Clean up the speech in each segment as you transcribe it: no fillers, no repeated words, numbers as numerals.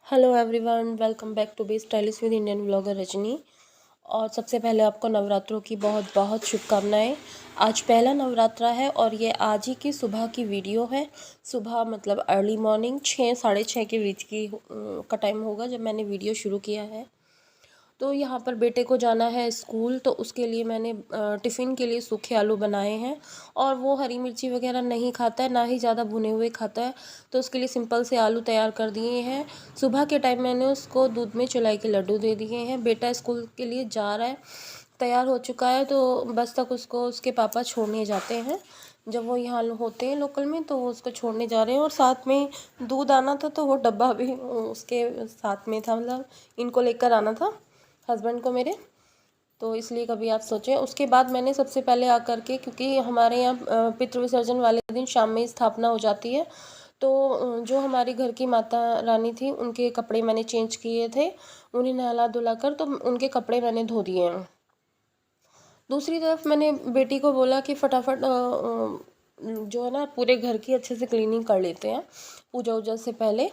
Hello everyone, welcome back to be stylish with Indian blogger Rajni. और सबसे पहले आपको नवरात्रों की बहुत बहुत शुभकामनाएं। आज पहला नवरात्रा है और ये आज ही की सुबह की वीडियो है। सुबह मतलब अर्ली मॉर्निंग 6 साढ़े 6 के बीच की का टाइम होगा जब मैंने वीडियो शुरू किया है। तो यहाँ पर बेटे को जाना है स्कूल, तो उसके लिए मैंने टिफ़िन के लिए सूखे आलू बनाए हैं। और वो हरी मिर्ची वगैरह नहीं खाता है, ना ही ज़्यादा भुने हुए खाता है, तो उसके लिए सिंपल से आलू तैयार कर दिए हैं। सुबह के टाइम मैंने उसको दूध में चुलाई के लड्डू दे दिए हैं। बेटा स्कूल के लिए जा रहा है, तैयार हो चुका है, तो बस तक उसको उसके पापा छोड़ने जाते हैं। जब वो यहाँ होते हैं लोकल में, तो वो उसको छोड़ने जा रहे हैं। और साथ में दूध आना था, तो वो डब्बा भी उसके साथ में था, मतलब इनको लेकर आना था हस्बैंड को मेरे, तो इसलिए कभी आप सोचें। उसके बाद मैंने सबसे पहले आकर के, क्योंकि हमारे यहाँ पितृ विसर्जन वाले दिन शाम में स्थापना हो जाती है, तो जो हमारी घर की माता रानी थी उनके कपड़े मैंने चेंज किए थे। उन्हें नहला धुला कर तो उनके कपड़े मैंने धो दिए हैं। दूसरी तरफ मैंने बेटी को बोला कि फटाफट जो है ना पूरे घर की अच्छे से क्लीनिंग कर लेते हैं पूजा वूजा से पहले,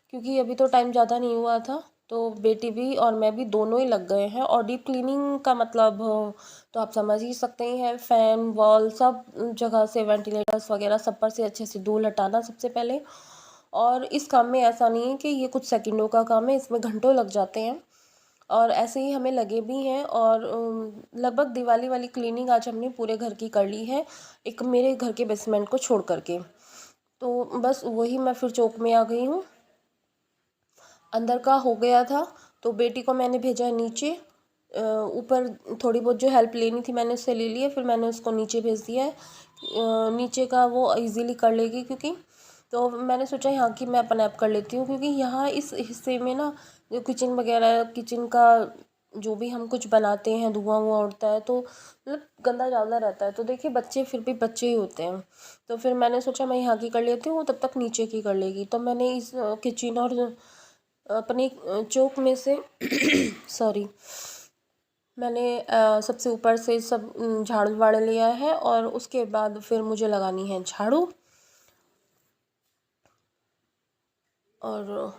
क्योंकि अभी तो टाइम ज़्यादा नहीं हुआ था। तो बेटी भी और मैं भी दोनों ही लग गए हैं। और डीप क्लीनिंग का मतलब तो आप समझ ही सकते ही हैं, फ़ैन वॉल सब जगह से, वेंटिलेटर्स वगैरह सब पर से अच्छे से धूल हटाना सबसे पहले। और इस काम में ऐसा नहीं है कि ये कुछ सेकंडों का काम है, इसमें घंटों लग जाते हैं और ऐसे ही हमें लगे भी हैं। और लगभग दिवाली वाली क्लीनिंग आज हमने पूरे घर की कर ली है, एक मेरे घर के बेसमेंट को छोड़ करके। तो बस वही मैं फिर चौक में आ गई हूँ। अंदर का हो गया था, तो बेटी को मैंने भेजा है नीचे। ऊपर थोड़ी बहुत जो हेल्प लेनी थी मैंने उससे ले ली है, फिर मैंने उसको नीचे भेज दिया है। नीचे का वो इजीली कर लेगी, क्योंकि तो मैंने सोचा यहाँ की मैं अपने आप कर लेती हूँ, क्योंकि यहाँ इस हिस्से में ना जो किचन वगैरह, किचन का जो भी हम कुछ बनाते हैं धुआं वुआं उड़ता है, तो मतलब गंदा ज़्यादा रहता है। तो देखिए बच्चे फिर भी बच्चे ही होते हैं, तो फिर मैंने सोचा मैं यहाँ की कर लेती हूँ, तब तक नीचे की कर लेगी। तो मैंने इस किचन और अपने चौक में से सॉरी, मैंने सबसे ऊपर से सब झाड़ू वाड़ लिया है। और उसके बाद फिर मुझे लगानी है झाड़ू। और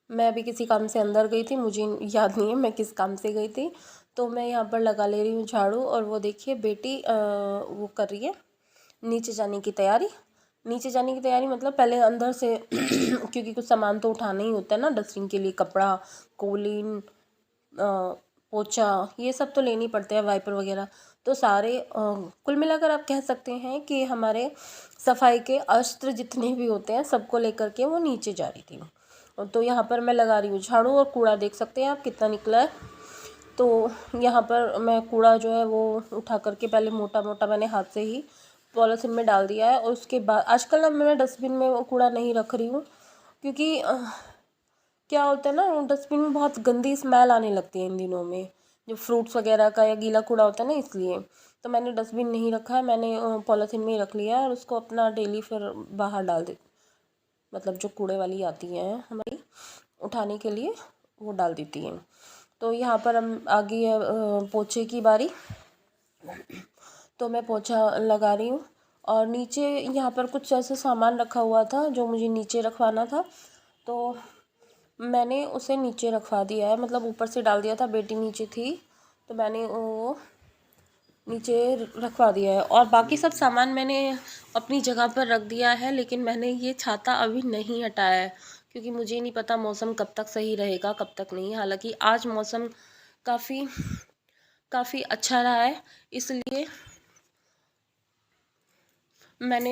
मैं अभी किसी काम से अंदर गई थी, मुझे याद नहीं है मैं किस काम से गई थी। तो मैं यहाँ पर लगा ले रही हूँ झाड़ू। और वो देखिए बेटी वो कर रही है नीचे जाने की तैयारी। नीचे जाने की तैयारी मतलब पहले अंदर से क्योंकि कुछ सामान तो उठाना ही होता है ना, डस्टिंग के लिए कपड़ा, कोलिन, पोछा, ये सब तो लेनी पड़ते हैं, वाइपर वगैरह। तो सारे कुल मिलाकर आप कह सकते हैं कि हमारे सफाई के अस्त्र जितने भी होते हैं सबको लेकर के वो नीचे जा रही थी। तो यहाँ पर मैं लगा रही हूँ झाड़ू। और कूड़ा देख सकते हैं आप कितना निकला है। तो यहाँ पर मैं कूड़ा जो है वो उठा करके पहले मोटा मोटा मैंने हाथ से ही पॉलीथिन में डाल दिया है। और उसके बाद आजकल अब मैं डस्टबिन में वो कूड़ा नहीं रख रही हूँ, क्योंकि क्या होता है ना, डस्टबिन में बहुत गंदी स्मेल आने लगती है इन दिनों में, जो फ्रूट्स वगैरह का या गीला कूड़ा होता है ना, इसलिए। तो मैंने डस्टबिन नहीं रखा है, मैंने पॉलीथिन में ही रख लिया है। और उसको अपना डेली फिर बाहर डाल दे, मतलब जो कूड़े वाली आती है हमारी उठाने के लिए, वो डाल देती हैं। तो यहाँ पर हम आ गई है पोछे की बारी। तो मैं पोछा लगा रही हूँ। और नीचे यहाँ पर कुछ ऐसा सामान रखा हुआ था जो मुझे नीचे रखवाना था, तो मैंने उसे नीचे रखवा दिया है, मतलब ऊपर से डाल दिया था, बेटी नीचे थी तो मैंने वो नीचे रखवा दिया है। और बाकी सब सामान मैंने अपनी जगह पर रख दिया है, लेकिन मैंने ये छाता अभी नहीं हटाया है, क्योंकि मुझे नहीं पता मौसम कब तक सही रहेगा कब तक नहीं। हालांकि आज मौसम काफ़ी काफ़ी अच्छा रहा है, इसलिए मैंने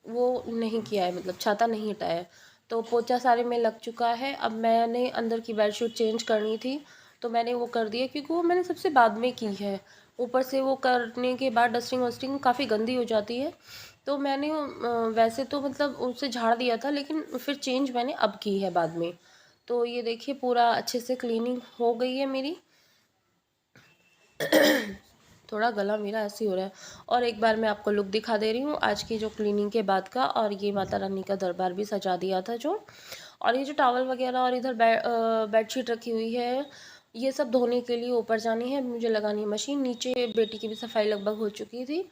वो नहीं किया है, मतलब छाता नहीं हटाया है। तो पोछा सारे में लग चुका है। अब मैंने अंदर की बेडशीट चेंज करनी थी, तो मैंने वो कर दिया, क्योंकि वो मैंने सबसे बाद में की है। ऊपर से वो करने के बाद डस्टिंग वस्टिंग काफ़ी गंदी हो जाती है, तो मैंने वैसे तो मतलब उसे झाड़ दिया था, लेकिन फिर चेंज मैंने अब की है बाद में। तो ये देखिए पूरा अच्छे से क्लीनिंग हो गई है मेरी। थोड़ा गला मेरा ऐसे ही हो रहा है। और एक बार मैं आपको लुक दिखा दे रही हूँ आज की जो क्लीनिंग के बाद का। और ये माता रानी का दरबार भी सजा दिया था जो, और ये जो टॉवल वगैरह और इधर बेडशीट रखी हुई है, ये सब धोने के लिए ऊपर जानी है, मुझे लगानी है मशीन। नीचे बेटी की भी सफाई लगभग हो चुकी थी,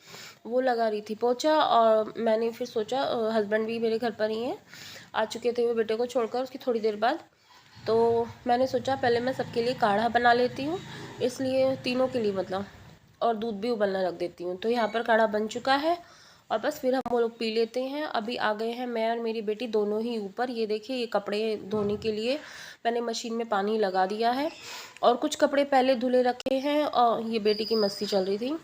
वो लगा रही थी पोछा। और मैंने फिर सोचा हस्बैंड भी मेरे घर पर ही हैं, आ चुके थे वो बेटे को छोड़कर उसकी थोड़ी देर बाद। तो मैंने सोचा पहले मैं सबके लिए काढ़ा बना लेती हूँ, इसलिए तीनों के लिए मतलब, और दूध भी उबलना रख देती हूँ। तो यहाँ पर काढ़ा बन चुका है और बस फिर हम वो लोग पी लेते हैं। अभी आ गए हैं मैं और मेरी बेटी दोनों ही ऊपर। ये देखिए, ये कपड़े धोने के लिए मैंने मशीन में पानी लगा दिया है और कुछ कपड़े पहले धुले रखे हैं और ये बेटी की मस्ती चल रही थी।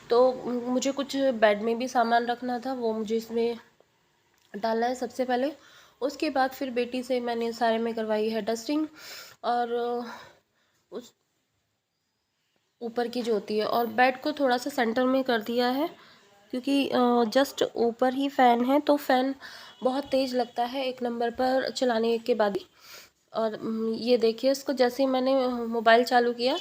तो मुझे कुछ बेड में भी सामान रखना था, वो मुझे इसमें डालना है सबसे पहले। उसके बाद फिर बेटी से मैंने सारे में करवाई है डस्टिंग और उस ऊपर की जो होती है, और बेड को थोड़ा सा सेंटर में कर दिया है क्योंकि जस्ट ऊपर ही फ़ैन है तो फ़ैन बहुत तेज़ लगता है एक नंबर पर चलाने के बाद ही। और ये देखिए, इसको जैसे ही मैंने मोबाइल चालू किया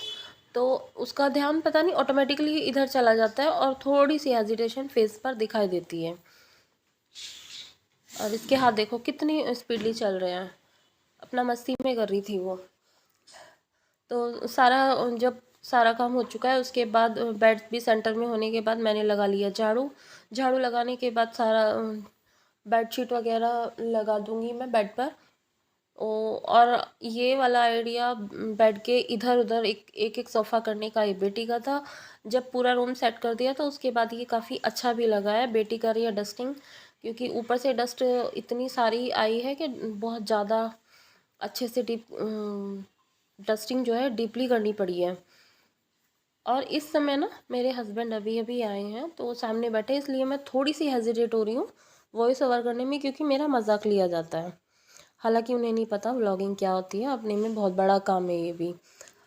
तो उसका ध्यान पता नहीं ऑटोमेटिकली इधर चला जाता है और थोड़ी सी हेजिटेशन फेस पर दिखाई देती है। और इसके हाथ देखो कितनी स्पीडली चल रहे हैं, अपना मस्ती में कर रही थी वो। तो जब सारा काम हो चुका है उसके बाद बेड भी सेंटर में होने के बाद मैंने लगा लिया झाड़ू। झाड़ू लगाने के बाद सारा बेडशीट वगैरह लगा दूंगी मैं बेड पर। और ये वाला आइडिया बेड के इधर उधर एक एक सोफ़ा करने का ये बेटी का था। जब पूरा रूम सेट कर दिया तो उसके बाद ये काफ़ी अच्छा भी लगा है। बेटी कर रही है डस्टिंग क्योंकि ऊपर से डस्ट इतनी सारी आई है कि बहुत ज़्यादा अच्छे से डस्टिंग जो है डीपली करनी पड़ी है। और इस समय ना मेरे हस्बैंड अभी अभी आए हैं तो वो सामने बैठे, इसलिए मैं थोड़ी सी हेजिटेट हो रही हूँ वॉइस ओवर करने में, क्योंकि मेरा मजाक लिया जाता है। हालांकि उन्हें नहीं पता व्लॉगिंग क्या होती है, अपने में बहुत बड़ा काम है ये भी।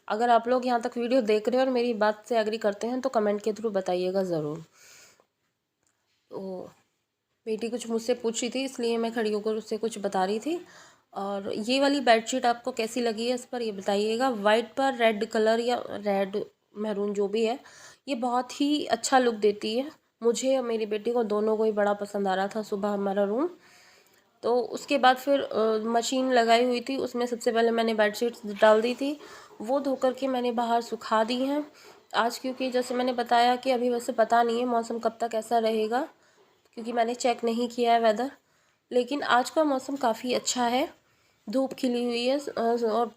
अगर आप लोग यहाँ तक वीडियो देख रहे हैं और मेरी बात से एग्री करते हैं तो कमेंट के थ्रू बताइएगा ज़रूर। तो बेटी कुछ मुझसे पूछ रही थी इसलिए मैं खड़ी होकर उससे कुछ बता रही थी। और ये वाली बेडशीट आपको कैसी लगी है इस पर ये बताइएगा। वाइट पर रेड कलर या रेड मैरून जो भी है, ये बहुत ही अच्छा लुक देती है। मुझे और मेरी बेटी को दोनों को ही बड़ा पसंद आ रहा था सुबह हमारा रूम। तो उसके बाद फिर मशीन लगाई हुई थी, उसमें सबसे पहले मैंने बेडशीट्स डाल दी थी, वो धो कर के मैंने बाहर सुखा दी हैं आज, क्योंकि जैसे मैंने बताया कि अभी वैसे पता नहीं है मौसम कब तक ऐसा रहेगा, क्योंकि मैंने चेक नहीं किया है वेदर। लेकिन आज का मौसम काफ़ी अच्छा है, धूप खिली हुई है और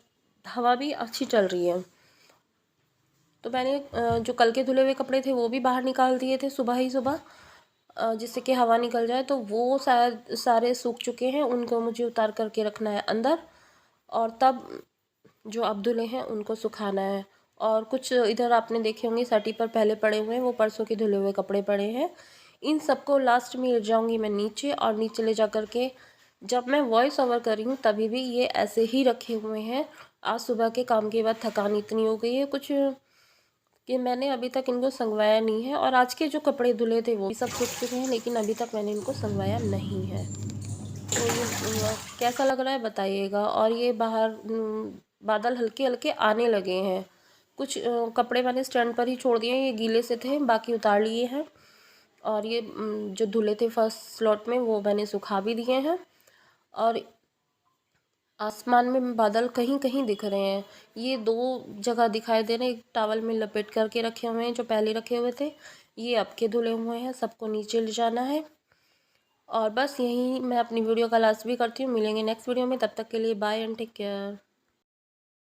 हवा भी अच्छी चल रही है। तो मैंने जो कल के धुले हुए कपड़े थे वो भी बाहर निकाल दिए थे सुबह ही सुबह, जिससे कि हवा निकल जाए। तो वो शायद सारे सूख चुके हैं, उनको मुझे उतार करके रखना है अंदर, और तब जो अब धुले हैं उनको सुखाना है। और कुछ इधर आपने देखे होंगे सटी पर पहले पड़े हुए हैं, वो परसों के धुले हुए कपड़े पड़े हैं। इन सबको लास्ट में ले जाऊंगी मैं नीचे, और नीचे ले जा करके जब मैं वॉइस ओवर कर रही हूँ तभी भी ये ऐसे ही रखे हुए हैं। आज सुबह के काम के बाद थकान इतनी हो गई है कुछ कि मैंने अभी तक इनको संगवाया नहीं है। और आज के जो कपड़े धुले थे वो भी सब सूख चुके हैं, लेकिन अभी तक मैंने इनको संगवाया नहीं है। तो ये कैसा लग रहा है बताइएगा। और ये बाहर बादल हल्के हल्के आने लगे हैं। कुछ कपड़े मैंने स्टैंड पर ही छोड़ दिए, ये गीले से थे, बाकी उतार लिए हैं। और ये जो धुले थे फर्स्ट स्लॉट में वो मैंने सुखा भी दिए हैं। और आसमान में बादल कहीं कहीं दिख रहे हैं, ये दो जगह दिखाई दे रहे हैं। एक टॉवल में लपेट करके रखे हुए हैं जो पहले रखे हुए थे, ये अब के धुले हुए हैं, सबको नीचे ले जाना है। और बस यही मैं अपनी वीडियो का लास्ट भी करती हूँ। मिलेंगे नेक्स्ट वीडियो में, तब तक के लिए बाय एंड टेक केयर।